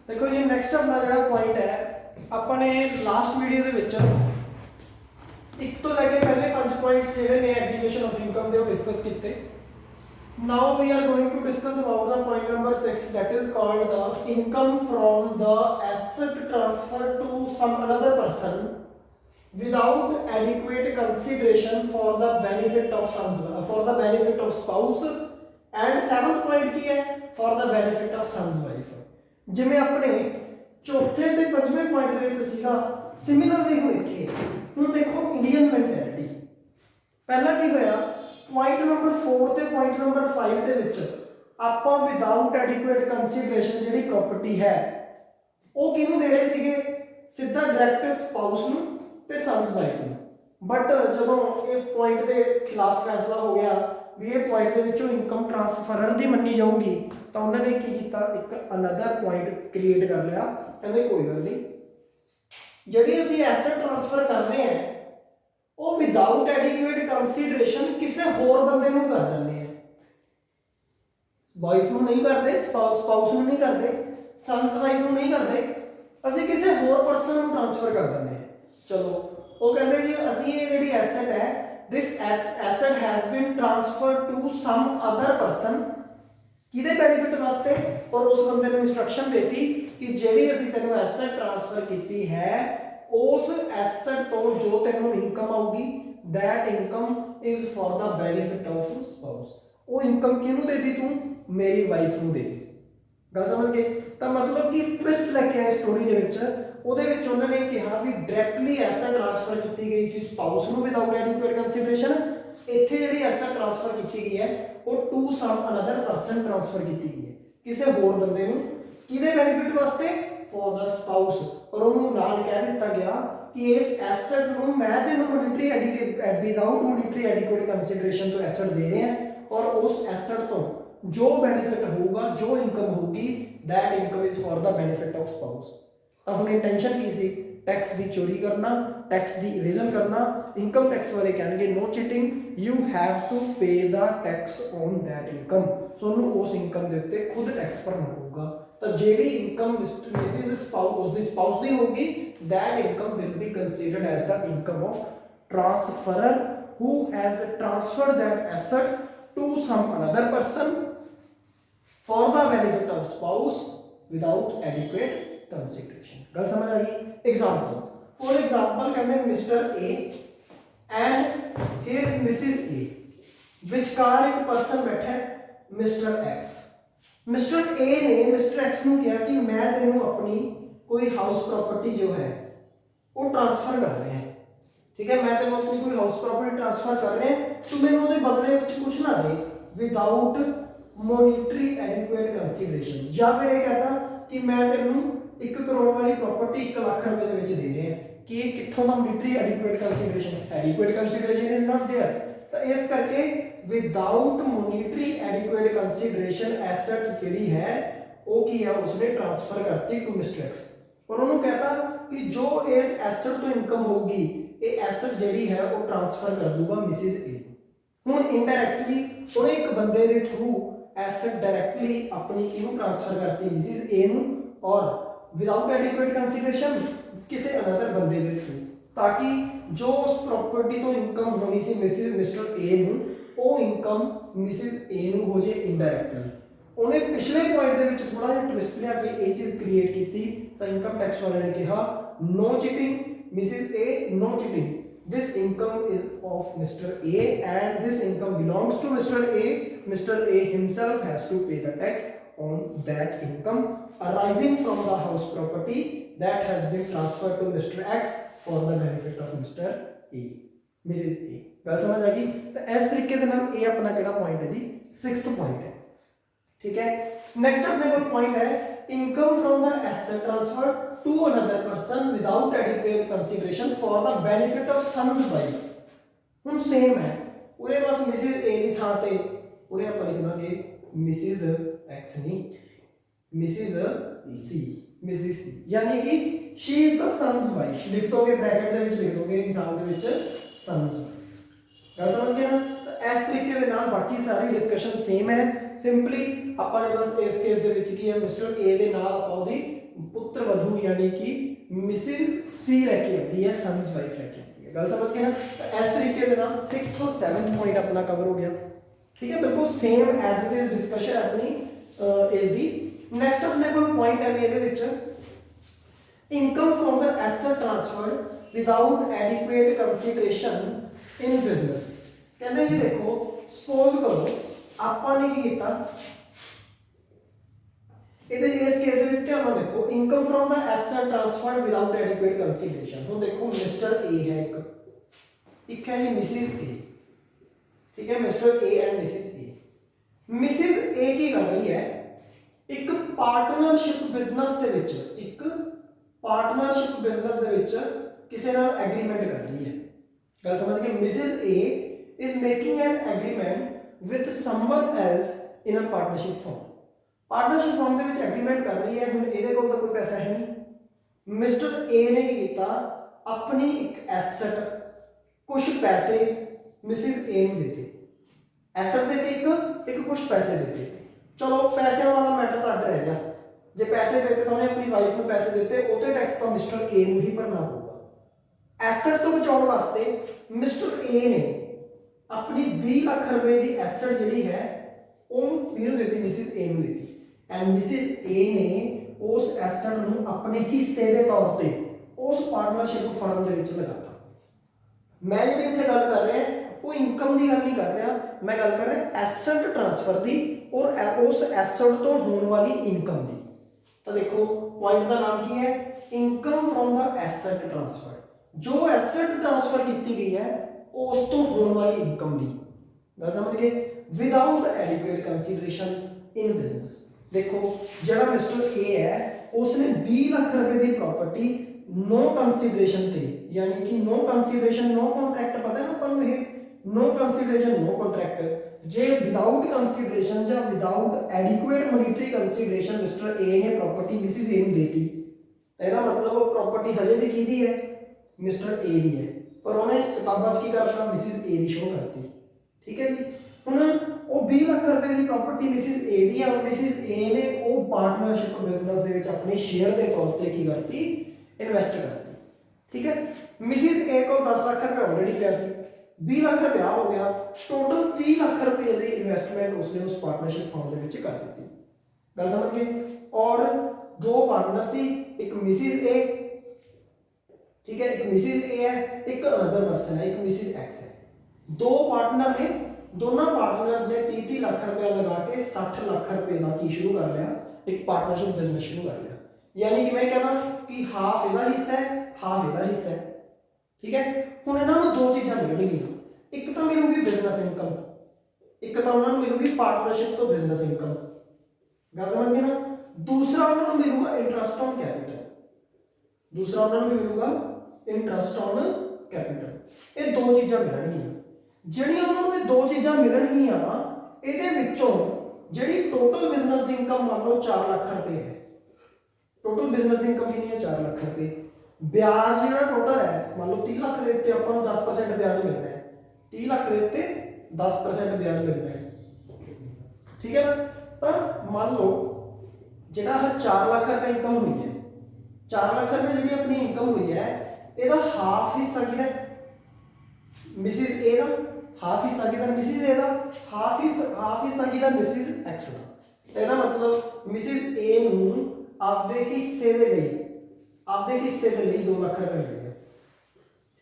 देखो जी नैक्सट अपना जो पॉइंट है अपने लास्ट वीडियो के एक तो लैके पहले 5 पॉइंट्स जो ने एग्रीगेशन ऑफ इनकम के डिस्कस किए। Now we are going to discuss about the point number 6 that is called the income from the asset transfer to some another person without adequate consideration for the benefit of sons for the benefit of spouse and seventh point की है for the benefit of son's wife। जिमें अपने चौथे ते पंजवें point ਦੇ ਵਿੱਚ ਸੀਗਾ similarly ਹੁਣ ਇੱਥੇ ਹੁਣ देखो इंडियन मेंटालिटी पहला की होया पॉइंट नंबर 4 ਤੇ पॉइंट नंबर 5 ਦੇ ਵਿੱਚ ਆਪਾਂ ਵਿਦਆਊਟ ਐਡਿਕੁਏਟ ਕੰਸੀਡਰੇਸ਼ਨ ਜਿਹੜੀ ਪ੍ਰਾਪਰਟੀ ਹੈ ਉਹ ਕਿਹਨੂੰ ਦੇ ਰਹੇ ਸੀਗੇ ਸਿੱਧਾ ਡਾਇਰੈਕਟ ਸਪਾਊਸ ਨੂੰ ਤੇ ਸਨਸ ਵਾਈਫ ਨੂੰ। ਬਟ ਜਦੋਂ ਇਹ ਪੁਆਇੰਟ ਦੇ ਖਿਲਾਫ ਫੈਸਲਾ ਹੋ ਗਿਆ ਵੀ ਇਹ ਪੁਆਇੰਟ ਦੇ ਵਿੱਚੋਂ ਇਨਕਮ ਟ੍ਰਾਂਸਫਰਰ ਦੀ ਮੰਨੀ ਜਾਊਗੀ ਤਾਂ ਉਹਨਾਂ ਨੇ ਕੀ ਕੀਤਾ ਇੱਕ ਅਨਦਰ ਪੁਆਇੰਟ ਕ੍ਰੀਏਟ ਕਰ ਲਿਆ। ਕਹਿੰਦੇ ਕੋਈ ਗੱਲ ਨਹੀਂ ਜਿਹੜੀ ਅਸੀਂ ਐਸੈਟ ਟ੍ਰਾਂਸਫਰ ਕਰ ਰਹੇ ਹਾਂ ਉਹ ਵਿਦਆਊਟ ਐਡਿਕੁਏਟ ਕੰਸੀਡਰੇਸ਼ਨ ਕਿਸੇ ਹੋਰ ਬੰਦੇ ਨੂੰ ਕਰ ਦਿੰਦੇ ਆ। ਵਾਈਫ ਨੂੰ ਨਹੀਂ ਕਰਦੇ, ਸਪਾਊਸ ਨੂੰ ਨਹੀਂ ਕਰਦੇ, ਸਨਸ ਵਾਈਫ ਨੂੰ ਨਹੀਂ ਕਰਦੇ, ਅਸੀਂ ਕਿਸੇ ਹੋਰ ਪਰਸਨ ਨੂੰ ਟ੍ਰਾਂਸਫਰ ਕਰ ਦਿੰਦੇ ਆ। चलो वो कहते जी असि ये जी एसेट है this asset has been transferred to some other person किदे बेनिफिट वास्ते और उस बंदे ने इंस्ट्रक्शन देती कि जेडी असि तेनु एसेट ट्रांसफर कीती है उस एसेट तो जो तेनु इनकम आऊगी that income is for the benefit of spouse. वो इनकम किनु देती तू मेरी वाइफ ਨੂੰ देती। गल समझ गए ਤਾਂ मतलब कि ट्विस्ट लेके आए स्टोरी ਦੇ ਵਿੱਚ ਉਹਦੇ ਵਿੱਚ ਉਹਨਾਂ ਨੇ ਕਿਹਾ ਵੀ ਡਾਇਰੈਕਟਲੀ ਐਸੈਟ ਟ੍ਰਾਂਸਫਰ ਕੀਤੀ ਗਈ ਸੀ ਸਪਾਊਸ ਨੂੰ ਵਿਦਆਊਟ ਐਡਿਕੁਏਟ ਕੰਸੀਡਰੇਸ਼ਨ। ਇੱਥੇ ਜਿਹੜੀ ਐਸੈਟ ਟ੍ਰਾਂਸਫਰ ਕੀਤੀ ਗਈ ਹੈ ਉਹ to some another person transfer ਕੀਤੀ ਗਈ ਹੈ ਕਿਸੇ ਹੋਰ ਬੰਦੇ ਨੂੰ ਕਿਹਦੇ ਬੈਨੀਫਿਟ ਵਾਸਤੇ ਫॉर द ਸਪਾਊਸ। ਔਰ ਉਹਨੂੰ ਨਾਲ ਕਹਿ ਦਿੱਤਾ ਗਿਆ ਕਿ ਇਸ ਐਸੈਟ ਨੂੰ ਮੈਂ ਤੈਨੂੰ monetary adequate without monetary adequate consideration ਤੋਂ ਐਸੈਟ ਦੇ ਰਹੇ ਹਾਂ ਔਰ ਉਸ ਐਸੈਟ ਤੋਂ ਜੋ ਬੈਨੀਫਿਟ ਹੋਊਗਾ ਜੋ ਇਨਕਮ ਹੋਊਗੀ that income is for the benefit of spouse. ਤਾਂ ਹੁਣ ਇੰਟੈਂਸ਼ਨ ਕੀ ਸੀ ਟੈਕਸ ਦੀ ਚੋਰੀ ਕਰਨਾ, ਟੈਕਸ ਦੀ ਇਵੇਜ਼ਨ ਕਰਨਾ। ਇਨਕਮ ਟੈਕਸ ਵਾਲੇ ਕਹਿਣਗੇ no cheating you have to pay the tax on that income. So ਉਹਨੂੰ ਉਸ ਇਨਕਮ ਦੇ ਉੱਤੇ ਖੁਦ ਟੈਕਸ ਭਰਨਾ ਹੋਊਗਾ। ਤਾਂ ਜਿਹੜੀ ਇਨਕਮ ਮਿਸਿਸ ਸਪਾਊਸ ਦੀ ਸਪਾਊਸ ਦੀ ਹੋਊਗੀ that income will be considered as the income of transferor who has transferred that asset to some another person for the benefit of spouse without adequate consideration। गल समझ आ गई। Example for example कहते Mr A and here is Mrs A विचकार एक person बैठा है mister x. Mister A ने मिस्टर एक्स ਨੂੰ ਕਿਹਾ ਕਿ ਮੈਂ ਤੈਨੂੰ ਆਪਣੀ कोई हाउस प्रॉपर्टी जो है वो ट्रांसफर कर रहे हैं। ठीक है, मैं ਤੈਨੂੰ अपनी कोई हाउस प्रॉपर्टी ट्रांसफर कर रहे हैं तो मैंने ਉਹਦੇ ਬਦਲੇ ਵਿੱਚ ਕੁਝ ਨਾ ਦੇ विदाउट ਮੋਨਿਟਰੀ ਐਡਿਕੁਏਟ ਕੰਸੀਡਰੇਸ਼ਨ। ਜਾਂ ਫਿਰ ਇਹ ਕਹਤਾ ਕਿ ਮੈਂ ਤੈਨੂੰ 1 ਕਰੋੜ ਵਾਲੀ ਪ੍ਰਾਪਰਟੀ 1 ਲੱਖ ਰੁਪਏ ਦੇ ਵਿੱਚ ਦੇ ਰਿਹਾ ਕਿ ਇਹ ਕਿੱਥੋਂ ਦਾ monetary adequate consideration adequate consideration is not there. ਤਾਂ ਇਸ ਕਰਕੇ without monetary adequate consideration asset ਜਿਹੜੀ ਹੈ ਉਹ ਕੀ ਹੈ ਉਸਨੇ ਟ੍ਰਾਂਸਫਰ ਕਰਤੀ ਟੂ ਮਿਸਟਰ ਐਕਸ ਔਰ ਉਹਨੂੰ ਕਹਤਾ ਕਿ ਜੋ ਇਸ ਐਸੈਟ ਤੋਂ ਇਨਕਮ ਹੋਊਗੀ ਇਹ ਐਸੈਟ ਜਿਹੜੀ ਹੈ ਉਹ ਟ੍ਰਾਂਸਫਰ ਕਰ ਦੂਗਾ ਮਿਸਿਸ ਏ। ਹੁਣ ਇਨਡਾਇਰੈਕਟਲੀ ਉਹਨੇ ਇੱਕ ਬੰਦੇ ਦੇ ਥਰੂ एसेट डायरेक्टली अपनी किनु ट्रांसफर करती मिसिस ए नु और विदाउट एडिक्वेट कंसीडरेशन किसी अनदर बंदे दे थ्रू ताकि जो उस प्रॉपर्टी तो इनकम होनी सी मिसिस मिस्टर ए नु वो इनकम मिसिस ए नु हो जे इनडायरेक्टली। उन्हें पिछले पॉइंट दे विच थोड़ा जिहा ट्विस्ट लिया के ये चीज क्रिएट कीती तो इनकम टैक्स वाले ने कहा no cheating Mrs A no cheating this income is of Mr. A and this income belongs to Mr. A. Mr. A himself has to pay the tax on that income arising from the house property that has been transferred to Mr. X for the benefit of Mr. A, Mrs. A। गल समझ आ गई। तो इस तरीके के नाल ये अपना केड़ा पॉइंट है जी 6th पॉइंट है। ठीक है, नेक्स्ट अपने कोल पॉइंट है income from the asset transfer to another person without adequate consideration for the benefit of son's wife। ਹੁਣ ਸੇਮ ਹੈ ਉਰੇ ਬਸ ਮਿਸਿਸ A ਦੀ ਥਾਂ ਤੇ ਉਰੇ ਆਪਾਂ ਲਿਖਾਂਗੇ ਮਿਸਿਸ X ਨਹੀਂ ਮਿਸਿਸ C ਮਿਸਿਸ C ਯਾਨੀ ਕਿ she is the son's wife ਲਿਖ ਦੋਗੇ ਬ੍ਰੈਕਟ ਦੇ ਵਿੱਚ ਲਿਖ ਦੋਗੇ ਐਗਜ਼ਾਮ ਦੇ ਵਿੱਚ son's wife। ਗੱਲ ਸਮਝ ਗਏ ਨਾ। ਤਾਂ ਇਸ ਤਰੀਕੇ ਦੇ ਨਾਲ ਬਾਕੀ ਸਾਰੀ ਡਿਸਕਸ਼ਨ ਸੇਮ ਹੈ ਸਿੰਪਲੀ ਆਪਾਂ ਨੇ ਬਸ ਇਸ ਕੇਸ ਦੇ ਵਿੱਚ ਕੀ ਹੈ ਮਿਸਟਰ ਏ ਦੇ ਨਾਲ ਆਪਾਂ ਉਹਦੀ ਪੁੱਤਰ ਵਧੂ ਯਾਨੀ ਕਿ ਮਿਸਿਸ ਸੀ ਲੈ ਕੇ ਆਉਂਦੀ ਹੈ ਸਨਸ ਵਾਈਫ ਲੈ ਕੇ ਆਉਂਦੀ ਹੈ ਗੱਲ ਸਮਝ ਗਏ ਨਾ ਤਾਂ ਇਸ ਤਰੀਕੇ ਦੇ ਨਾਲ 6th ਤੋਂ 7th ਪੁਆਇੰਟ ਆਪਣਾ ਕਵਰ ਹੋ ਗਿਆ ਠੀਕ ਹੈ ਬਿਲਕੁਲ same as it is discussion ਆਪਣੀ ਇਸ ਦੀ ਨੈਕਸਟ ਆਪਣੇ ਕੋਲ ਪੁਆਇੰਟ ਹੈ ਇਹਦੇ ਵਿੱਚ income from the asset transferred without adequate consideration in business ਕਹਿੰਦੇ ਜੀ ਦੇਖੋ ਸਪੋਜ਼ ਕਰੋ ਆਪਾਂ ਨੇ ਕੀ ਕੀਤਾ ਇਹਦੇ ਇਸ ਕੇਸ ਦੇ ਵਿੱਚ ਧਿਆਨ ਨਾਲ ਦੇਖੋ income from the asset transferred without adequate consideration ਹੁਣ ਦੇਖੋ ਮਿਸਟਰ ਏ ਹੈ ਇੱਕ ਹੈ ਜੀ ਮਿਸਿਸ ਏ ਠੀਕ ਹੈ ਮਿਸਟਰ ਏ ਐਂਡ ਮਿਸਿਸ ਏ ਕੀ ਕਰ ਰਹੀ ਹੈ ਇੱਕ ਪਾਰਟਨਰਸ਼ਿਪ ਬਿਜ਼ਨਸ ਦੇ ਵਿੱਚ ਕਿਸੇ ਨਾਲ ਐਗਰੀਮੈਂਟ ਕਰ ਰਹੀ ਹੈ ਗੱਲ ਸਮਝ ਗਏ Mrs A is making an agreement with someone else in a partnership firm ਦੇ ਵਿੱਚ ਐਗਰੀਮੈਂਟ ਕਰ ਰਹੀ ਹੈ ਹੁਣ ਇਹਦੇ ਕੋਲ ਤਾਂ ਕੋਈ ਪੈਸਾ ਹੈ ਨਹੀਂ ਮਿਸਟਰ ਏ ਨੇ ਕੀ ਕੀਤਾ ਆਪਣੀ ਇੱਕ ਐਸੈਟ ਕੁਝ ਪੈਸੇ ਮਿਸਿਸ ਏ ਨੂੰ ਦਿੱਤੇ ਐਸੈਟ ਦੇ ਕੇ ਇੱਕ ਕੁਝ ਪੈਸੇ ਦਿੱਤੇ ਚਲੋ ਪੈਸਿਆਂ ਵਾਲਾ ਮੈਟਰ ਤਾਂ ਅੱਡ ਰਹਿ ਗਿਆ ਜੇ ਪੈਸੇ ਦਿੱਤੇ ਤਾਂ ਉਹਨੇ ਆਪਣੀ ਵਾਈਫ ਨੂੰ ਪੈਸੇ ਦਿੱਤੇ ਉਹਤੇ ਟੈਕਸ ਤਾਂ ਮਿਸਟਰ ਏ ਨੂੰ ਹੀ ਭਰਨਾ ਪਊਗਾ ਐਸੈਟ ਤੋਂ ਬਚਾਉਣ ਵਾਸਤੇ ਮਿਸਟਰ ਏ ਨੇ ਆਪਣੀ 20 ਲੱਖ ਰੁਪਏ ਦੀ ਐਸੈਟ ਜਿਹੜੀ ਹੈ ਉਹ ਨੂੰ ਦਿੱਤੀ ਮਿਸਿਸ ਏ ਨੂੰ ਦਿੱਤੀ ਐਂਡ ਮਿਸਿਸ ਏ ਨੇ ਉਸ ਐਸੈਟ ਨੂੰ ਆਪਣੇ ਹਿੱਸੇ ਦੇ ਤੌਰ ਤੇ ਉਸ ਪਾਰਟਨਰਸ਼ਿਪ ਫਰਮ ਦੇ ਵਿੱਚ ਲਗਾਤਾ ਮੈਂ ਜਿਹੜੀ ਇੱਥੇ ਗੱਲ ਕਰ ਰਿਹਾ ਉਹ ਇਨਕਮ ਦੀ ਗੱਲ ਨਹੀਂ ਕਰ ਰਿਹਾ ਮੈਂ ਗੱਲ ਕਰ ਰਿਹਾ ਐਸੈਟ ਟ੍ਰਾਂਸਫਰ ਦੀ ਔਰ ਉਸ ਐਸੈਟ ਤੋਂ ਹੋਣ ਵਾਲੀ ਇਨਕਮ ਦੀ ਤਾਂ ਦੇਖੋ ਪੁਆਇੰਟ ਦਾ ਨਾਮ ਕੀ ਹੈ income from the asset transfer ਜੋ ਐਸੈਟ ਟ੍ਰਾਂਸਫਰ ਕੀਤੀ ਗਈ ਹੈ ਉਸ ਤੋਂ ਹੋਣ ਵਾਲੀ ਇਨਕਮ ਦੀ ਗੱਲ ਸਮਝ ਗਏ without adequate consideration in business ਦੇਖੋ ਜਿਹੜਾ ਮਿਸਟਰ ਏ ਹੈ ਉਸਨੇ 20 ਲੱਖ ਰੁਪਏ ਦੀ ਪ੍ਰਾਪਰਟੀ ਨੋ ਕੰਸੀਡਰੇਸ਼ਨ ਤੇ ਯਾਨੀ ਕਿ ਨੋ ਕੰਸੀਡਰੇਸ਼ਨ ਨੋ ਕੰਟਰੈਕਟ ਪਤਾ ਹੈ ਆਪਾਂ ਨੂੰ ਇਹ ਨੋ ਕੰਸੀਡਰੇਸ਼ਨ ਨੋ ਕੰਟਰੈਕਟ ਜੇ ਵਿਦਆਊਟ ਕੰਸੀਡਰੇਸ਼ਨ ਜਾਂ without adequate monetary consideration Mr A ਨੇ ਪ੍ਰਾਪਰਟੀ ਮਿਸਿਸ ਏ ਨੂੰ ਦੇਤੀ ਤਾਂ ਇਹਦਾ ਮਤਲਬ ਉਹ ਪ੍ਰਾਪਰਟੀ ਹਜੇ ਵੀ ਕਿਹਦੀ ਹੈ ਮਿਸਟਰ ਏ ਦੀ ਹੈ ਪਰ ਉਹਨੇ ਕਿਤਾਬਾਂ 'ਚ ਕੀ ਕਰਤਾ ਮਿਸਿਸ ਏ ਦੀ ਸ਼ੋਅ ਕਰਤੀ ਠੀਕ ਹੈ ਜੀ ਹੁਣ ਉਹ 20 ਲੱਖ ਰੁਪਏ ਦੀ ਪ੍ਰਾਪਰਟੀ ਮਿਸਿਸ ਏ ਦੀ ਹੈ ਔਰ ਮਿਸਿਸ ਏ ਨੇ ਉਹ ਪਾਰਟਨਰਸ਼ਿਪ ਬਿਜ਼ਨਸ ਦੇ ਵਿੱਚ ਆਪਣੇ ਸ਼ੇਅਰ ਦੇ ਤੌਰ ਤੇ ਕੀ ਕਰਤੀ ਇਨਵੈਸਟ ਕਰਤੀ ਠੀਕ ਹੈ ਮਿਸਿਸ ਏ ਕੋਲ 10 ਲੱਖ ਰੁਪਏ ਆਲਰੇਡੀ ਪਿਆ ਸੀ 20 ਲੱਖ ਰੁਪਏ ਹੋ ਗਿਆ ਟੋਟਲ 30 ਲੱਖ ਰੁਪਏ ਦੀ ਇਨਵੈਸਟਮੈਂਟ ਉਸਨੇ ਉਸ ਪਾਰਟਨਰਸ਼ਿਪ ਫਰਮ ਦੇ ਵਿੱਚ ਕਰ ਦਿੱਤੀ ਗੱਲ ਸਮਝ ਗਏ ਔਰ ਦੋ ਪਾਰਟਨਰ ਸੀ ਇੱਕ ਮਿਸਿਸ ਏ ठीक है एक मिसिस ए है एक अनदर पर्सन है एक मिसिस एक्स है दो पार्टनर ने दोनों पार्टनर्स ने 30 लाख रुपया लगा के 60 लाख रुपए का की शुरू कर लिया एक पार्टनरशिप बिजनेस शुरू कर लिया यानी कि मैं कहना कि हाफ ਇਹਦਾ ਹਿੱਸਾ है हाफ ਇਹਦਾ ਹਿੱਸਾ है ठीक है ਹੁਣ ਇਹਨਾਂ ਨੂੰ ਦੋ ਚੀਜ਼ਾਂ ਮਿਲਣਗੀਆਂ ਇੱਕ ਤਾਂ ਮਿਲੂਗੀ ਬਿਜ਼ਨਸ ਇਨਕਮ ਇੱਕ ਤਾਂ ਉਹਨਾਂ ਨੂੰ ਮਿਲੂਗੀ ਪਾਰਟਨਰਸ਼ਿਪ ਤੋਂ ਬਿਜ਼ਨਸ ਇਨਕਮ ਗੱਲ ਸਮਝ ਗਏ ਨਾ ਦੂਸਰਾ ਉਹਨਾਂ ਨੂੰ ਮਿਲੂਗਾ ਇੰਟਰਸਟ ਔਨ ਕੈਪੀਟਲ ਦੂਸਰਾ ਉਹਨਾਂ ਨੂੰ ਮਿਲੂਗਾ ਇੰਟਰਸਟ ਔਨ ਕੈਪੀਟਲ ਇਹ ਦੋ ਚੀਜ਼ਾਂ ਮਿਲਣਗੀਆਂ ਜਿਹੜੀਆਂ ਉਹਨਾਂ ਨੂੰ ਇਹ ਦੋ ਚੀਜ਼ਾਂ ਮਿਲਣਗੀਆਂ ਇਹਦੇ ਵਿੱਚੋਂ ਜਿਹੜੀ ਟੋਟਲ ਬਿਜ਼ਨਸ ਦੀ ਇਨਕਮ ਮੰਨ ਲਓ 4 ਲੱਖ ਰੁਪਏ ਹੈ ਟੋਟਲ ਬਿਜ਼ਨਸ ਦੀ ਇਨਕਮ ਕਿੰਨੀ ਹੈ 4 ਲੱਖ ਰੁਪਏ ਵਿਆਜ ਜਿਹੜਾ ਟੋਟਲ ਹੈ ਮੰਨ ਲਓ 30 ਲੱਖ ਦੇ ਉੱਤੇ ਆਪਾਂ ਨੂੰ 10% ਵਿਆਜ ਮਿਲਣਾ ਹੈ 30 ਲੱਖ ਦੇ ਉੱਤੇ 10% ਵਿਆਜ ਮਿਲਣਾ ਹੈ ਠੀਕ ਹੈ ਨਾ ਤਾਂ ਮੰਨ ਲਓ ਜਿਹੜਾ 4 ਲੱਖ ਰੁਪਏ ਇਨਕਮ ਹੋਈ ਹੈ 4 ਲੱਖ ਰੁਪਏ ਜਿਹੜੀ ਆਪਣੀ ਇਨਕਮ ਹੋਈ ਹੈ ਇਹਦਾ ਹਾਫ ਹਿੱਸਾ ਕਿਹਦਾ ਮਿਸਿਸ ਏ ਦਾ ਹਾਫ ਹਿੱਸਾ ਕਿਹਦਾ ਮਿਸਿਸ ਏ ਦਾ ਹਾਫ ਹਿੱਸਾ ਕਿਹਦਾ ਮਿਸਿਸ ਐਕਸ ਦਾ ਇਹਦਾ ਮਤਲਬ ਮਿਸਿਸ ਏ ਨੂੰ ਆਪਦੇ ਹਿੱਸੇ ਦੇ ਲਈ 2 ਲੱਖ ਰੁਪਏ ਮਿਲ ਗਿਆ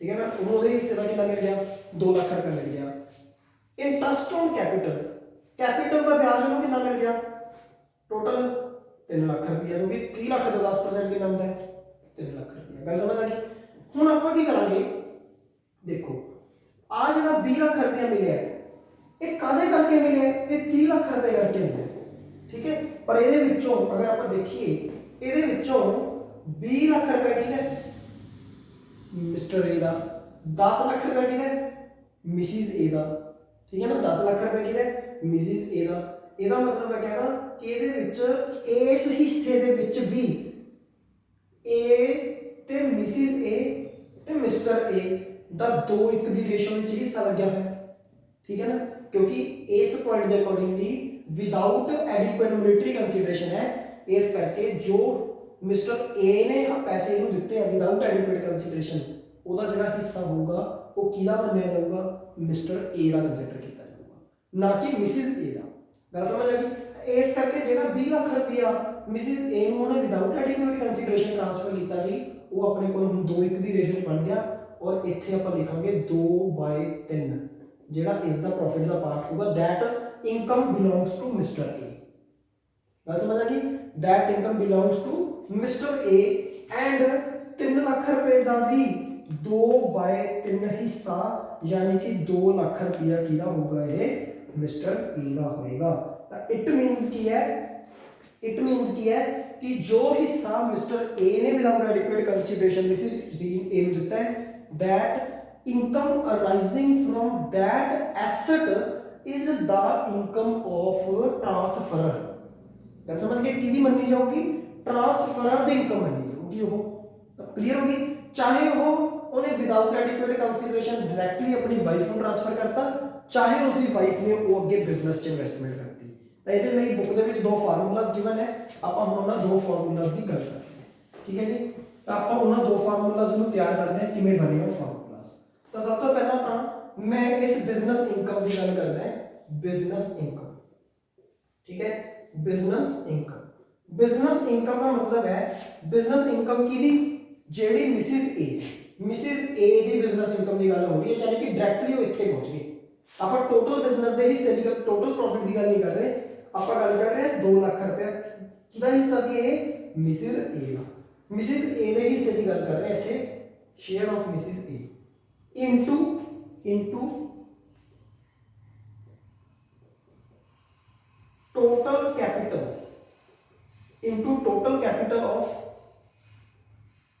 ਠੀਕ ਹੈ ਨਾ ਉਹਨੂੰ ਉਹਦੇ ਹਿੱਸੇ ਦਾ ਕਿੰਨਾ ਮਿਲ ਗਿਆ 2 ਲੱਖ ਰੁਪਏ ਮਿਲ ਗਿਆ ਇੰਟਰਸਟ ਔਨ ਕੈਪੀਟਲ ਦਾ ਵਿਆਜ ਉਹਨੂੰ ਕਿੰਨਾ ਮਿਲ ਗਿਆ ਟੋਟਲ 3 ਲੱਖ ਰੁਪਏ ਕਿਉਂਕਿ 30 ਲੱਖ ਦਾ 10% ਕਿੰਨਾ ਹੁੰਦਾ ਹੈ 3 ਲੱਖ ਰੁਪਏ ਗੱਲ ਸਮਝ ਆ ਗਈ ਹੁਣ ਆਪਾਂ ਕੀ ਕਰਾਂਗੇ ਦੇਖੋ ਆ ਜਿਹੜਾ 20 ਲੱਖ ਰੁਪਏ ਮਿਲਿਆ ਇਹ ਕਾਹਦੇ ਕਰਕੇ ਮਿਲਿਆ ਇਹ 30 ਲੱਖ ਰੁਪਏ ਕਰਕੇ ਮਿਲਿਆ ਠੀਕ ਹੈ ਪਰ ਇਹਦੇ ਵਿੱਚੋਂ ਅਗਰ ਆਪਾਂ ਦੇਖੀਏ ਇਹਦੇ ਵਿੱਚੋਂ 20 ਲੱਖ ਰੁਪਏ ਕਿਹਦਾ ਮਿਸਟਰ ਏ ਦਾ 10 ਲੱਖ ਰੁਪਏ ਕਿਹਦਾ ਮਿਸਿਸ ਏ ਦਾ ਠੀਕ ਹੈ ਨਾ 10 ਲੱਖ ਰੁਪਏ ਕਿਹਦਾ ਮਿਸਿਸ ਏ ਦਾ ਇਹਦਾ ਮਤਲਬ ਹੈ ਕਹਿੰਦਾ ਕਿ ਇਹਦੇ ਵਿੱਚ ਇਸ ਹਿੱਸੇ ਦੇ ਵਿੱਚ ਵੀ ਏ ਤੇ ਮਿਸਿਸ ਏ ਤੇ ਮਿਸਟਰ ਏ ਦਾ 2:1 ਦੀ ਰੇਸ਼ੋ ਵਿੱਚ ਹਿੱਸਾ ਲੱਗਿਆ ਹੋਇਆ ਠੀਕ ਹੈ ਨਾ ਕਿਉਂਕਿ ਇਸ ਪੁਆਇੰਟ ਦੇ accordingly without adequate monetary consideration है, इस करके जो मिस्टर ए ने पैसे ਇਹਨੂੰ ਦਿੱਤੇ ਆ ਵਿਦਾਊਟ ਐਡਿਕੁਏਟ ਕੰਸੀਡਰੇਸ਼ਨ, ਉਹਦਾ ਜਿਹੜਾ ਹਿੱਸਾ ਹੋਊਗਾ ਉਹ ਕਿਹਦਾ ਮੰਨਿਆ ਜਾਊਗਾ, ਮਿਸਟਰ ਏ ਦਾ ਕੰਸੀਡਰ ਕੀਤਾ ਜਾਊਗਾ, ਨਾ ਕਿ ਮਿਸਿਸ ਏ ਦਾ। ਗੱਲ ਸਮਝ ਆ ਗਈ। ਇਸ ਕਰਕੇ ਜਿਹੜਾ 20 ਲੱਖ ਰੁਪਇਆ ਮਿਸਿਸ ਏ ਨੂੰ ਉਹਨੇ ਵਿਦਾਊਟ ਐਡਿਕੁਏਟ ਕੰਸੀਡਰੇਸ਼ਨ ਟ੍ਰਾਂਸਫਰ ਕੀਤਾ ਸੀ, ਉਹ ਆਪਣੇ ਕੋਲ ਹੁਣ 2:1 ਦੀ ਰੇਸ਼ੋ 'ਚ ਬਣ ਗਿਆ, ਔਰ ਇੱਥੇ ਆਪਾਂ ਲਿਖਾਂਗੇ 2/3 ਜਿਹੜਾ ਇਸ ਦਾ ਪ੍ਰੋਫਿਟ ਦਾ ਪਾਰਟ ਹੋਊਗਾ, that income belongs to Mr. A। ਗੱਲ ਸਮਝ ਆ ਗਈ। that income belongs to Mr. A and 3 lakh ਰੁਪਏ ਦਾ ਵੀ 2/3 ਹਿੱਸਾ यानी कि 2 ਲੱਖ ਰੁਪਇਆ ਕਿਹਦਾ ਹੋਊਗਾ, ਇਹ ਮਿਸਟਰ ਏ ਦਾ ਹੋਏਗਾ। ਤਾਂ ਇਟ ਮੀਨਸ ਕੀ ਹੈ, ਇਟ ਮੀਨਸ ਕੀ ਹੈ ਕਿ ਜੋ ਹਿੱਸਾ ਮਿਸਟਰ ਏ ਨੇ without adequate consideration Mrs B A ਨੂੰ ਦਿੱਤਾ ਹੈ, that income arising from that asset is the income of transfer। ਗੱਲ समझ गए, किहदी मन्नी जाऊगी, ट्रांसफरर दी इनकम मन्नी जाऊगी। वो तो क्लियर होगी। चाहे वो उन्हें विदाउट एडिक्वेट कंसीडरेशन डायरेक्टली अपनी वाइफ को ट्रांसफर करता, चाहे उसकी वाइफ ने वो अगे बिजनेस च इन्वेस्टमेंट करती। तो ये मेरी बुक के दो फार्मूलाज गिवन है, आप उन्होंने दो फार्मूलाज की गल करते हैं, ठीक है जी। तो आप उन्होंने दो फार्मूलाज को तैयार करते हैं, किमें बने वो फार्मूलाज। तो सब तो पहला तो मैं इस बिजनेस इनकम की गल करना है, बिजनेस इनकम, ठीक है। बिजनेस इनकम, बिजनेस इनकम का मतलब है बिजनेस इनकम की दी जेडी मिसिस ए दी बिजनेस इनकम की गल हो रही है, यानी कि डायरेक्टली वो इत्थे पहुंच गई। आप टोटल बिजनेस के हिस्से की टोटल प्रॉफिट की गल नहीं कर रहे, आप गल कर रहे हैं 2 लाख रुपया किहदा हिस्सा सी, ये मिसिस ए दा। मिसिस ए दे हिस्से की गल कर रहे हैं इत्थे, share of Mrs A into total capital of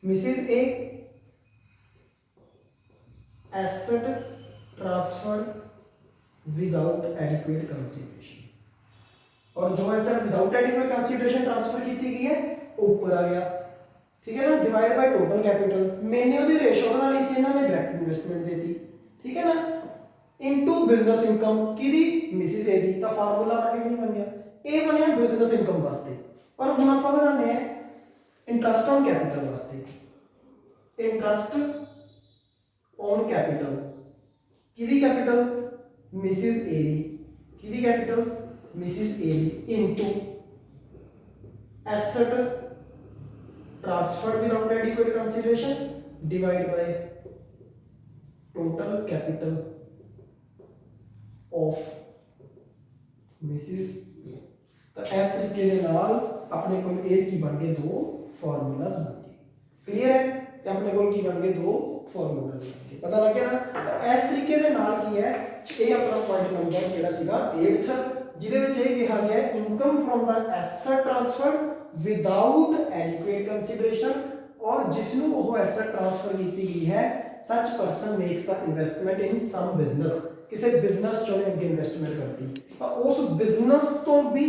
Mrs. A, asset transferred without adequate consideration। और जो asset without adequate consideration transfer की गई है ऊपर आ गया, ठीक है ना, डिवाइड बाय टोटल कैपिटल। मैंने ਉਹਦੀ ਰੇਸ਼ੋ ਬਣਾ ਲਈ ਸੀ, ਇਹਨਾਂ ਨੇ डायरेक्ट इन्वेस्टमेंट देती, ठीक है ना, इनटू बिजनेस इनकम की मिसिस ए दी। तो फार्मूला बन के बन गया, ए बनया बिजनेस इनकम वास्ते, पर हुण आपां बनाने हैं इंटरेस्ट ऑन कैपिटल वास्ते। इंटरेस्ट ऑन कैपिटल की कैपिटल मिसिस ए दी, की capital Mrs A the, into asset transferred without adequate consideration divide by total capital of Mrs. तो इस तरीके के नाल अपने को ए की बन गए दो फार्मूलाज बन गए, क्लियर है। तो अपने को की बन गए दो फार्मूलाज बन गए, पता लग गया ना। तो इस तरीके के नाल की है ये अपना पॉइंट नंबर जेड़ा सीगा 8th, जिदे विच ये कहा गया income from the asset transferred without adequate consideration, और जिसनु वो एसेट ट्रांसफर की गई है such person makes the investment in some business, किसी बिजनेस चो अगे इन्वेस्टमेंट करती, तो उस बिजनेस तो भी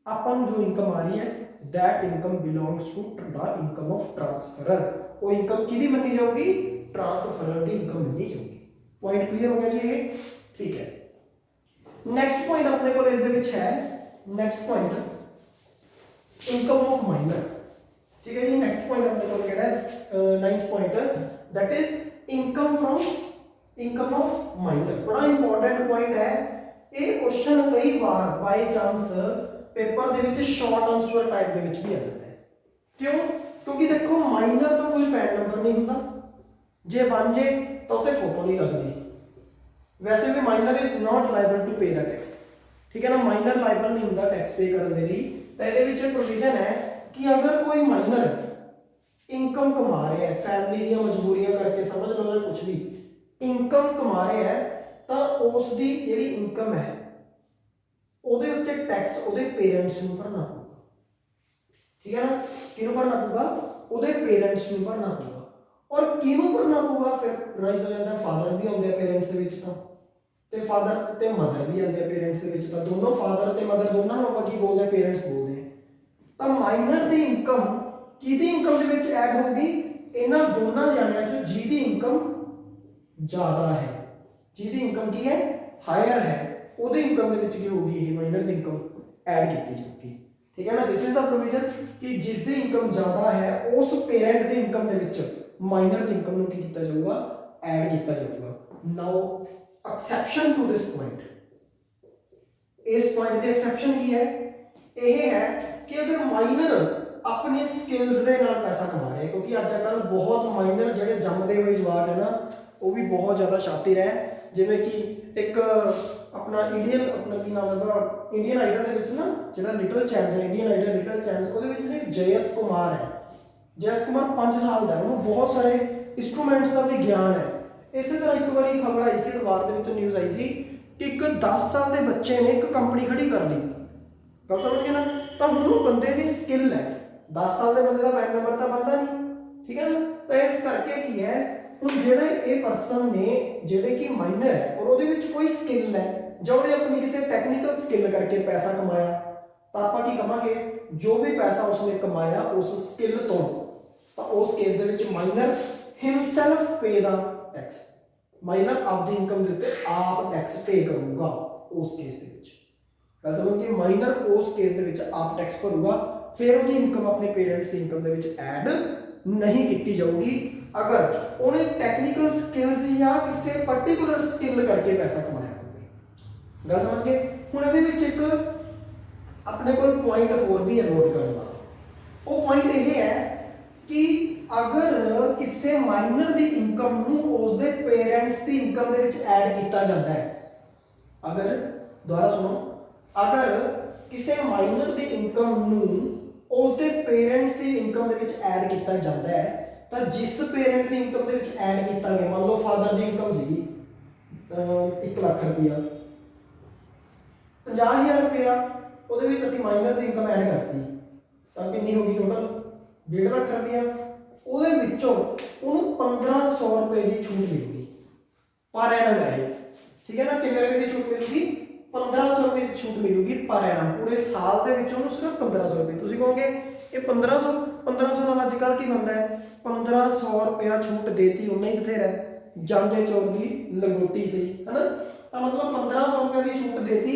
अपन जो इनकम आ रही है that income belongs to the income of transferor. वो इनकम किहदी मन्नी जाऊगी, ट्रांसफरर दी इनकम मन्नी जाऊगी। पॉइंट क्लियर हो गया जी ये, ठीक है। नेक्स्ट पॉइंट अपने को इस दे विच है, next point income of minor, ठीक है जी। नेक्स्ट पॉइंट अपने को केड़ा है 9th point, that is income from income of minor. बड़ा इंपॉर्टेंट पॉइंट है ये, क्वेश्चन कई बार बाय चांस पेपर दे विच शॉर्ट आंसर टाइप दे विच भी आ जाता है। क्यों? क्योंकि देखो माइनर तो कोई पैन नंबर नहीं होता, जे बन जे तो उते फोटो नहीं लगती। वैसे भी minor is not liable to pay the tax, ठीक है ना, माइनर लायबल नहीं होता टैक्स पे करने दे लई। तो इहदे विच प्रोविजन है कि अगर कोई माइनर इनकम कमा रहा है, फैमिली दी मजबूरियां करके समझ लो या कुछ भी इनकम कमा रहा है, तो उसकी जिहड़ी इनकम है ਉਹਦੇ ਉੱਤੇ टैक्स ਉਹਦੇ पेरेंट्स ਨੂੰ भरना पऊगा, ठीक है ना। किहनूं भरना पऊगा, ਉਹਦੇ पेरेंट्स ਨੂੰ भरना पऊगा। और किहनूं भरना पऊगा, फिर राइज हो जाता फादर भी आउंदे पेरेंट्स दे विच, ते फादर ते मदर भी आउंदे पेरेंट्स दे विच, तो दोनों फादर ते मदर दोनों ਨੂੰ ਆਪਾਂ ਕੀ ਬੋਲਦੇ पेरेंट्स बोलते हैं। तो माइनर ਦੀ इनकम किहदी इनकम ਦੇ ਵਿੱਚ ਐਡ ਹੋਊਗੀ, ਇਹਨਾਂ ਦੋਨਾਂ ਜਾਣਿਆਂ ਚੋਂ ਜਿਹਦੀ इनकम ज़्यादा है, जिहदी इनकम की है हायर है, ਉਹਦੀ ਇਨਕਮ ਦੇ ਵਿੱਚ ਕੀ ਹੋਊਗੀ, ਇਹ ਮਾਈਨਰ ਦੀ ਇਨਕਮ ਐਡ ਕੀਤੀ ਜਾਊਗੀ। ਠੀਕ ਹੈ ਨਾ। ਦਿਸ ਇਜ਼ ਦਾ ਪ੍ਰੋਵੀਜ਼ਨ ਕਿ ਜਿਸ ਦੀ ਇਨਕਮ ਜ਼ਿਆਦਾ ਹੈ ਉਸ ਪੇਰੈਂਟ ਦੀ ਇਨਕਮ ਦੇ ਵਿੱਚ ਮਾਈਨਰ ਦੀ ਇਨਕਮ ਨੂੰ ਕੀ ਕੀਤਾ ਜਾਊਗਾ, ਐਡ ਕੀਤਾ ਜਾਊਗਾ। ਨਾਓ ਐਕਸੈਪਸ਼ਨ ਟੂ ਦਿਸ ਪੁਆਇੰਟ, ਇਸ ਪੁਆਇੰਟ ਦੀ ਐਕਸੈਪਸ਼ਨ ਕੀ ਹੈ, ਇਹ ਹੈ ਕਿ ਅਗਰ ਮਾਈਨਰ अपनी स्किल्स ਦੇ ਨਾਲ ਪੈਸਾ ਕਮਾ ਰਹੇ, ਕਿਉਂਕਿ ਅੱਜ ਕੱਲ ਬਹੁਤ ਮਾਈਨਰ ਜਿਹੜੇ ਜੰਮਦੇ ਹੋਏ ਜਵਾਕ ਹੈ ਨਾ ਉਹ ਵੀ ਬਹੁਤ ਜ਼ਿਆਦਾ ਸ਼ਾਤਿਰ ਹੈ। ਜਿਵੇਂ ਕਿ ਇੱਕ ਆਪਣਾ ਇੰਡੀਅਨ, ਆਪਣਾ ਕੀ ਨਾਮ ਉਹਦਾ, ਇੰਡੀਅਨ ਆਈਡਲ ਦੇ ਵਿੱਚ ਨਾ ਜਿਹੜਾ ਲਿਟਲ ਚੈਂਪਸ ਹੈ, ਇੰਡੀਅਨ ਆਈਡਲ ਲਿਟਲ ਚੈਂਪਸ, ਉਹਦੇ ਵਿੱਚ ਨਾ ਇੱਕ ਜੈਸ ਕੁਮਾਰ ਹੈ। ਜੈਸ ਕੁਮਾਰ 5 ਸਾਲ ਦਾ, ਉਹਨੂੰ ਬਹੁਤ ਸਾਰੇ ਇੰਸਟਰੂਮੈਂਟਸ ਦਾ ਵੀ ਗਿਆਨ ਹੈ। ਇਸੇ ਤਰ੍ਹਾਂ ਇੱਕ ਵਾਰੀ ਖਬਰ ਆਈ ਸੀ, ਅਖਬਾਰ ਦੇ ਵਿੱਚ ਨਿਊਜ਼ ਆਈ ਸੀ ਕਿ ਇੱਕ 10 ਸਾਲ ਦੇ ਬੱਚੇ ਨੇ ਇੱਕ ਕੰਪਨੀ ਖੜੀ ਕਰ ਲਈ। ਗੱਲ ਸਮਝ ਗਏ ਨਾ। ਤਾਂ ਹੁਣ ਉਹ ਬੰਦੇ ਦੀ ਸਕਿੱਲ ਹੈ, 10 ਸਾਲ ਦੇ ਬੰਦੇ ਦਾ ਪੈਨ ਨੰਬਰ ਤਾਂ ਬਣਦਾ ਨਹੀਂ। ਠੀਕ ਹੈ ਨਾ। ਤਾਂ ਇਸ ਕਰਕੇ ਕੀ ਹੈ, ਹੁਣ ਜਿਹੜੇ ਇਹ ਪਰਸਨ ਨੇ ਜਿਹੜੇ ਕਿ ਮਾਈਨਰ ਹੈ ਔਰ ਉਹਦੇ ਵਿੱਚ ਕੋਈ ਸਕਿੱਲ ਹੈ ਜਾਂ ਉਹਨੇ ਆਪਣੀ ਕਿਸੇ ਟੈਕਨੀਕਲ ਸਕਿੱਲ ਕਰਕੇ ਪੈਸਾ ਕਮਾਇਆ, ਤਾਂ ਆਪਾਂ ਕੀ ਕਹਾਂਗੇ, ਜੋ ਵੀ ਪੈਸਾ ਉਸਨੇ ਕਮਾਇਆ ਉਸ ਸਕਿੱਲ ਤੋਂ, ਤਾਂ ਉਸ ਕੇਸ ਦੇ ਵਿੱਚ minor himself pay the tax, minor ਆਪਦੀ ਇਨਕਮ ਦੇ ਉੱਤੇ ਆਪ ਟੈਕਸ ਪੇ ਕਰੂਗਾ ਉਸ ਕੇਸ ਦੇ ਵਿੱਚ। ਗੱਲ ਸਮਝ ਗਏ। ਮਾਈਨਰ ਉਸ ਕੇਸ ਦੇ ਵਿੱਚ ਆਪ ਟੈਕਸ ਭਰੂਗਾ, ਫਿਰ ਉਹਦੀ ਇਨਕਮ ਆਪਣੇ ਪੇਰੈਂਟਸ ਦੀ ਇਨਕਮ ਦੇ ਵਿੱਚ ਐਡ ਨਹੀਂ ਕੀਤੀ ਜਾਊਗੀ ਅਗਰ ਉਹਨੇ ਟੈਕਨੀਕਲ ਸਕਿੱਲਸ ਜਾਂ ਕਿਸੇ ਪਾਰਟਿਕੂਲਰ ਸਕਿੱਲ ਕਰਕੇ ਪੈਸਾ ਕਮਾਇਆ ਹੋਵੇ। ਗੱਲ ਸਮਝ ਗਏ। ਹੁਣ ਇਹਦੇ ਵਿੱਚ ਇੱਕ ਆਪਣੇ ਕੋਲ ਪੁਆਇੰਟ ਹੋਰ ਵੀ ਹੈ ਨੋਟ ਕਰਨ ਵਾਲਾ। ਉਹ ਪੁਆਇੰਟ ਇਹ ਹੈ ਕਿ ਅਗਰ ਕਿਸੇ ਮਾਈਨਰ ਦੀ ਇਨਕਮ ਨੂੰ ਉਸਦੇ ਪੇਰੈਂਟਸ ਦੀ ਇਨਕਮ ਦੇ ਵਿੱਚ ਐਡ ਕੀਤਾ ਜਾਂਦਾ ਹੈ, ਅਗਰ ਦੁਬਾਰਾ ਸੁਣੋ, ਅਗਰ ਕਿਸੇ ਮਾਈਨਰ ਦੀ ਇਨਕਮ ਨੂੰ ਉਸਦੇ ਪੇਰੈਂਟਸ ਦੀ ਇਨਕਮ ਦੇ ਵਿੱਚ ਐਡ ਕੀਤਾ ਜਾਂਦਾ ਹੈ, ਤਾਂ ਜਿਸ ਪੇਰੈਂਟ ਦੀ ਇਨਕਮ ਦੇ ਵਿੱਚ ਐਡ ਕੀਤਾ ਗਿਆ, ਮੰਨ ਲਓ ਫਾਦਰ ਦੀ ਇਨਕਮ ਸੀਗੀ 1 ਲੱਖ ਰੁਪਇਆ, 50,000 ਰੁਪਇਆ ਉਹਦੇ ਵਿੱਚ ਅਸੀਂ ਮਾਈਨਰ ਦੀ ਇਨਕਮ ਐਡ ਕਰਤੀ, ਤਾਂ ਕਿੰਨੀ ਹੋ ਗਈ ਟੋਟਲ 1.5 ਲੱਖ ਰੁਪਇਆ। ਉਹਦੇ ਵਿੱਚੋਂ ਉਹਨੂੰ 1500 ਰੁਪਏ ਦੀ ਛੂਟ ਮਿਲੂਗੀ ਪਰ ਐਨਮ ਹੈ। ਠੀਕ ਹੈ ਨਾ। ਕਿੰਨੇ ਰੁਪਏ ਦੀ ਛੂਟ ਮਿਲੂਗੀ, 1500 ਰੁਪਏ ਦੀ ਛੂਟ ਮਿਲੂਗੀ ਪਰ ਐਨਮ। ਪੂਰੇ ਸਾਲ ਦੇ ਵਿੱਚ ਉਹਨੂੰ ਸਿਰਫ 1500 ਰੁਪਏ। ਤੁਸੀਂ ਕਹੋਗੇ ਇਹ 1500 ਨਾਲ ਅੱਜ ਕੱਲ੍ਹ ਕੀ ਬਣਦਾ ਹੈ, 1500 ਰੁਪਇਆ ਛੂਟ ਦੇਤੀ ਉਹਨੇ ਹੀ ਬਥੇਰਾ, ਜਾਂਦੇ ਚੌਰ ਦੀ ਲੰਗੋਟੀ ਸਹੀ ਹੈ ਨਾ। ਤਾਂ ਮਤਲਬ 1500 ਰੁਪਏ ਦੀ ਛੂਟ ਦੇਤੀ।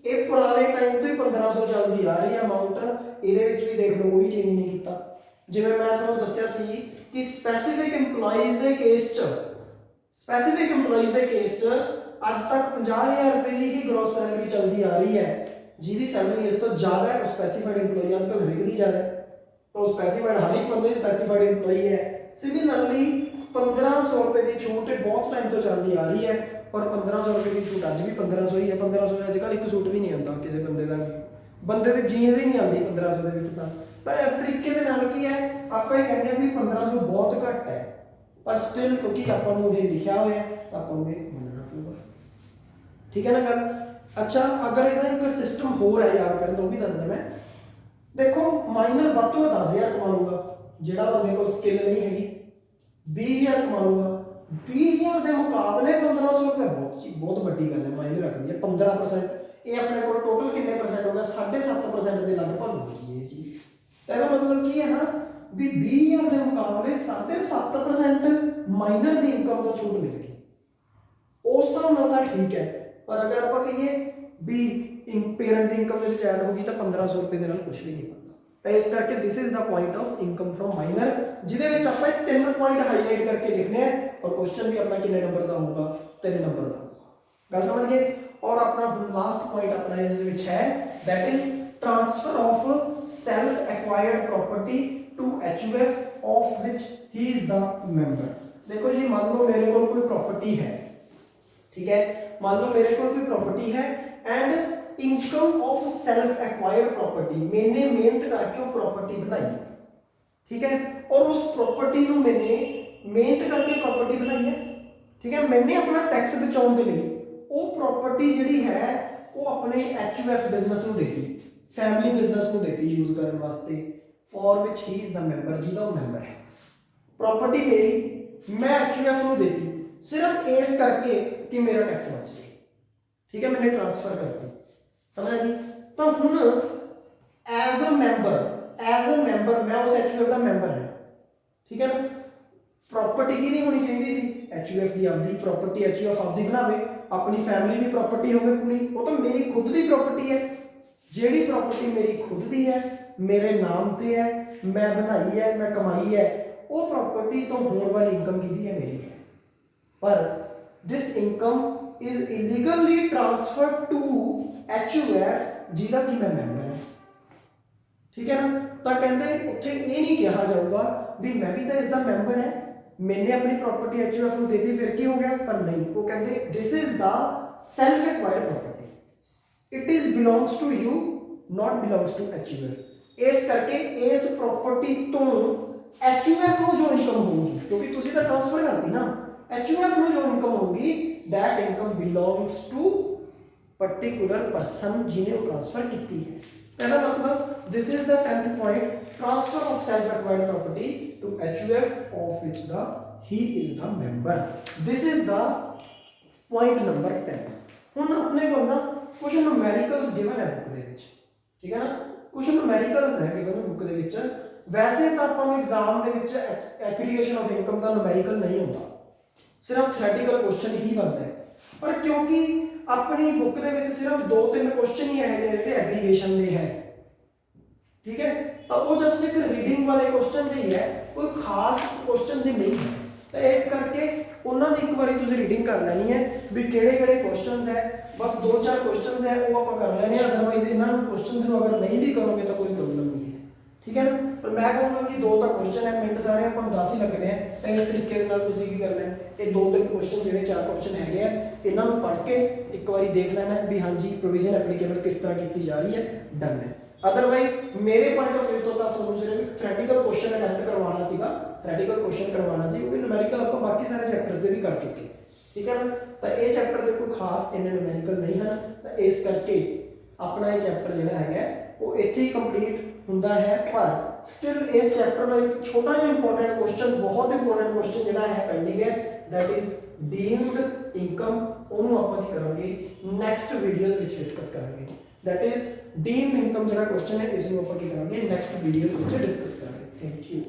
ਇਹ ਪੁਰਾਣੇ ਟਾਈਮ ਤੋਂ ਹੀ 1500 ਚੱਲਦੀ ਆ ਰਹੀ ਹੈ ਅਮਾਊਂਟ, ਇਹਦੇ ਵਿੱਚ ਵੀ ਦੇਖ ਲਓ ਕੋਈ ਚੇਂਜ ਨਹੀਂ ਕੀਤਾ। ਜਿਵੇਂ ਮੈਂ ਤੁਹਾਨੂੰ ਦੱਸਿਆ ਸੀ ਕਿ ਸਪੈਸੀਫਿਕ EMPLOYEES ਦੇ ਕੇਸ 'ਚ, ਸਪੈਸੀਫਿਕ EMPLOYEES ਦੇ ਕੇਸ 'ਚ ਅੱਜ ਤੱਕ 50,000 ਰੁਪਏ ਦੀ ਹੀ ਗ੍ਰੋਸ ਸੈਲਰੀ ਚੱਲਦੀ ਆ ਰਹੀ ਹੈ। ਜਿਹਦੀ ਸੈਲਰੀ ਇਸ ਤੋਂ ਜ਼ਿਆਦਾ ਹੈ ਉਹ ਸਪੈਸੀਫਾਈਡ EMPLOYEE ਅੱਜ ਕੱਲ੍ਹ ਹਰੇਕ ਦੀ ਜ਼ਿਆਦਾ ਹੈ, ਤਾਂ ਉਹ ਸਪੈਸੀਫਾਈਡ ਹਰ ਇੱਕ ਬੰਦੇ ਸਪੈਸੀਫਾਈਡ EMPLOYEE ਹੈ। ਸਿਮਿਲਰਲੀ 1500 ਰੁਪਏ ਦੀ ਛੂਟ ਬਹੁਤ ਟਾਈਮ ਤੋਂ ਚੱਲਦੀ ਆ ਰਹੀ ਹੈ ਔਰ 1500 ਰੁਪਏ ਦੀ ਛੂਟ ਅੱਜ ਵੀ 1500 ਹੀ ਹੈ। 1500 ਅੱਜ ਕੱਲ੍ਹ ਇੱਕ ਸੂਟ ਵੀ ਨਹੀਂ ਆਉਂਦਾ ਕਿਸੇ ਬੰਦੇ ਦਾ, ਬੰਦੇ ਦੀ ਜੀਨ ਵੀ ਨਹੀਂ ਆਉਂਦੀ 1500 ਦੇ ਵਿੱਚ। ਤਾਂ ਇਸ ਤਰੀਕੇ ਦੇ ਨਾਲ ਕੀ ਹੈ, ਆਪਾਂ ਇਹ ਕਹਿੰਦੇ ਹਾਂ ਵੀ 1500 ਬਹੁਤ ਘੱਟ ਹੈ, ਪਰ ਸਟਿਲ ਕਿਉਂਕਿ ਆਪਾਂ ਨੂੰ ਇਹ ਲਿਖਿਆ ਹੋਇਆ ਤਾਂ ਆਪਾਂ ਨੂੰ ਇਹ ਮੰਨਣਾ ਪਊਗਾ। ਠੀਕ ਹੈ ਨਾ ਗੱਲ। ਅੱਛਾ, ਅਗਰ ਇਹਦਾ ਇੱਕ ਸਿਸਟਮ ਹੋਰ ਹੈ ਯਾਦ ਕਰਨ ਦਾ, ਉਹ ਵੀ ਦੱਸਦਾ ਮੈਂ। ਦੇਖੋ ਮਾਈਨਰ ਵੱਧ ਤੋਂ 10,000 ਕਮਾ ਲੂਗਾ, ਜਿਹੜਾ ਬੰਦੇ ਕੋਲ ਸਕਿੱਲ ਨਹੀਂ ਹੈਗੀ 20,000 ਕਮਾ ਲੂਗਾ। 20,000 ਦੇ ਮੁਕਾਬਲੇ 1500 ਰੁਪਏ ਬਹੁਤ ਵੱਡੀ ਗੱਲ ਹੈ, ਮਾਇਨੇ ਰੱਖਦੀ ਹੈ। 15%, ਇਹ ਆਪਣੇ ਕੋਲ ਟੋਟਲ ਕਿੰਨੇ ਪਰਸੈਂਟ ਹੋ ਗਿਆ, 7.5% ਦੇ ਲਗਭਗ ਹੋ ਗਈ ਇਹ ਚੀਜ਼। ਇਹਦਾ ਮਤਲਬ ਕੀ ਹੈ ਨਾ ਵੀ 20,000 ਦੇ ਮੁਕਾਬਲੇ 7.5% ਮਾਈਨਰ ਦੀ ਇਨਕਮ ਤੋਂ ਛੂਟ ਮਿਲ ਗਈ। ਉਸ ਹਿਸਾਬ ਨਾਲ ਤਾਂ ਠੀਕ ਹੈ, ਪਰ ਅਗਰ ਆਪਾਂ ਕਹੀਏ ਵੀ ਪੇਰੈਂਟ ਦੀ ਇਨਕਮ ਦੇ ਵਿੱਚ ਐਡ ਹੋਗੀ ਤਾਂ 1500 ਰੁਪਏ ਦੇ ਨਾਲ ਕੁਝ ਵੀ ਨਹੀਂ ਬਣਦਾ। ਤਾਂ ਇਸ ਕਰਕੇ this is the point of income from minor, ਜਿਹਦੇ ਵਿੱਚ ਆਪਾਂ 3 ਪੁਆਇੰਟ ਹਾਈਲਾਈਟ ਕਰਕੇ ਲਿਖਨੇ ਆ ਔਰ ਕੁਐਸਚਨ ਵੀ ਆਪਣਾ ਕਿੰਨੇ ਨੰਬਰ ਦਾ ਹੋਊਗਾ, 3 ਨੰਬਰ ਦਾ। ਗੱਲ ਸਮਝ ਗਏ। ਔਰ ਆਪਣਾ ਲਾਸਟ ਪੁਆਇੰਟ ਆਪਣਾ ਇਸ ਵਿੱਚ ਹੈ that is transfer of self acquired property to HUF of which he is the member। देखो जी, मान लो मेरे को कोई प्रॉपर्टी है, ठीक है, मान लो मेरे को कोई प्रॉपर्टी है and income of self acquired property, मैंने मेहनत करके वो प्रॉपर्टी बनाई, ठीक है, और उस प्रॉपर्टी ਨੂੰ मैंने मेहनत करके प्रॉपर्टी बनाई है, ठीक है, मैंने अपना टैक्स बचाने के लिए वो प्रॉपर्टी ਜਿਹੜੀ ਹੈ ਉਹ ਆਪਣੇ HUF ਬਿਜ਼ਨਸ ਨੂੰ ਦੇਤੀ, ਫੈਮਿਲੀ ਬਿਜ਼ਨਸ ਨੂੰ ਦੇਤੀ ਯੂਜ਼ ਕਰਨ ਵਾਸਤੇ, for which he is the member, ਜਿਹਦਾ ਉਹ ਮੈਂਬਰ ਹੈ। प्रॉपर्टी मेरी मैं HUF ਨੂੰ ਦੇਤੀ सिर्फ इस करके कि मेरा टैक्स बच जाए, ठीक है, मैंने ट्रांसफर कर दी, समझ गई। तो हुन एज अ मैंबर मैं उस HUF का मैंबर है, ठीक है ना। प्रॉपर्टी की नहीं होनी चाहिए सी HUF की, आपकी प्रॉपर्टी HUF आपकी बनावे अपनी फैमिली की प्रॉपर्टी होवे पूरी, वो तो मेरी खुद की प्रॉपर्टी है। जेड़ी प्रॉपर्टी मेरी खुद की है, मेरे नाम ते है, मैं बनाई है, मैं कमाई है, वो प्रॉपर्टी तो होने वाली इनकम की है, मेरी है। पर this income is illegally transfer to HUF जिहदा कि मैं मैंबर है। ठीक है ना, तो कहते उत्थे ये नहीं कहा जाऊगा भी मैं भी तो इसका मैंबर है, मैंने अपनी प्रॉपर्टी HUF को दे दी फिर की हो गया, पर नहीं, वो कहते this is the self acquired property, it is belongs to you not belongs to HUF। इस करके इस प्रॉपर्टी तो HUF ਨੂੰ जो इनकम होगी, क्योंकि तुसी तो ट्रांसफर करती ना, HUF ਨੂੰ जो इनकम होगी that income belongs to particular person जिन्हें ट्रांसफर की है। पहला मतलब this is the 10th point, transfer of self acquired property to HUF of which the he is the member. This is the point number 10। हुन अपने को ना कुछ न्यूमेरिकल्स गिवन है बुक दे विच, ठीक है ना, कुछ न्यूमेरिकल्स है गिवन बुक दे विच। वैसे तो ਆਪਾਂ ਨੂੰ एग्जाम ਦੇ ਵਿੱਚ ਐਗਰੀਗੇਸ਼ਨ ਆਫ ਇਨਕਮ ਦਾ न्यूमेरिकल नहीं ਹੁੰਦਾ, सिर्फ थ्योरेटिकल क्वेश्चन ही बनता है। पर क्योंकि अपनी बुक ਦੇ ਵਿੱਚ सिर्फ 2-3 क्वेश्चन ही है ਜਿਹੜੇ ਐਗਰੀਗੇਸ਼ਨ ਦੇ ਹੈ, ठीक है, तो वो जस्ट एक रीडिंग वाले क्वेश्चन ही है, कोई खास क्वेश्चन जी नहीं है। तो इस करके ਉਹਨਾਂ ਦੀ ਇੱਕ ਵਾਰੀ ਤੁਸੀਂ ਰੀਡਿੰਗ ਕਰ ਲੈਣੀ ਹੈ ਵੀ ਕਿਹੜੇ-ਕਿਹੜੇ क्वेश्चंस है, बस 2-4 क्वेश्चंस है वो ਆਪਾਂ ਕਰ ਲੈਣੇ, अदरवाइज ਇਹਨਾਂ ਨੂੰ क्वेश्चंस ਨੂੰ अगर नहीं भी करोगे तो कोई प्रॉब्लम नहीं है, ठीक है ना। पर मैं कहूँगा कि 2 ਤਾਂ क्वेश्चन है, मिनट सारे ਆਪਾਂ 10 ਹੀ ਲੱਗਣੇ ਆ, ਤਾਂ ਇਸ ਤਰੀਕੇ ਦੇ ਨਾਲ ਤੁਸੀਂ ਕੀ ਕਰਨਾ ਹੈ, ਇਹ 2-3 क्वेश्चन ਜਿਹੜੇ 4 क्वेश्चन ਹੈਗੇ ਆ ਇਹਨਾਂ ਨੂੰ ਪੜ੍ਹ ਕੇ ਇੱਕ ਵਾਰੀ ਦੇਖ ਲੈਣਾ ਵੀ ਹਾਂਜੀ प्रोविजन एप्लीकेबल किस तरह ਕੀਤੀ ਜਾ ਰਹੀ ਹੈ, ਡਨ है। अदरवाइज मेरे पॉइंट ऑफ व्यू तो ਤੁਹਾਨੂੰ ਸਿਰਫ ਇੱਕ ਥਿਓਰੈਟਿਕਲ क्वेश्चन अटेम्प्ट करवाना ਸੀਗਾ, थ्योरेटिकल क्वेश्चन करवाना सी, क्योंकि न्यूमेरिकल ਆਪਾਂ ਬਾਕੀ ਸਾਰੇ ਚੈप्टर्स ਦੇ ਵੀ ਕਰ ਚੁੱਕੇ, ठीक है ना। तो ये चैप्टर ਦੇ ਕੋਈ ਖਾਸ ਇੰਨੇ न्यूमेरिकल नहीं ਹਨ, ਤਾਂ ਇਸ ਕਰਕੇ ਆਪਣਾ ਇਹ ਚੈप्टर ਜਿਹੜਾ ਹੈਗਾ ਉਹ ਇੱਥੇ ਹੀ ਕੰਪਲੀਟ ਹੁੰਦਾ ਹੈ। पर स्टिल इस चैप्टर में एक छोटा जिहा इंपॉर्टेंट क्वेश्चन, बहुत इंपॉर्टेंट क्वेश्चन ਜਿਹੜਾ ਹੈ पेंडिंग है, दैट इज डीम्ड इनकम। ਉਹਨੂੰ ਆਪਾਂ ਕੀ ਕਰਾਂਗੇ ਨੈਕਸਟ ਵੀਡੀਓ ਦੇ ਵਿੱਚ ਡਿਸਕਸ ਕਰਾਂਗੇ, दैट इज डीम्ड इनकम ਜਿਹੜਾ क्वेश्चन है, ਇਸ ਨੂੰ ਆਪਾਂ ਕੀ ਕਰਾਂਗੇ ਨੈਕਸਟ ਵੀਡੀਓ ਦੇ ਵਿੱਚ ਡਿਸਕਸ ਕਰਾਂਗੇ। Thank you.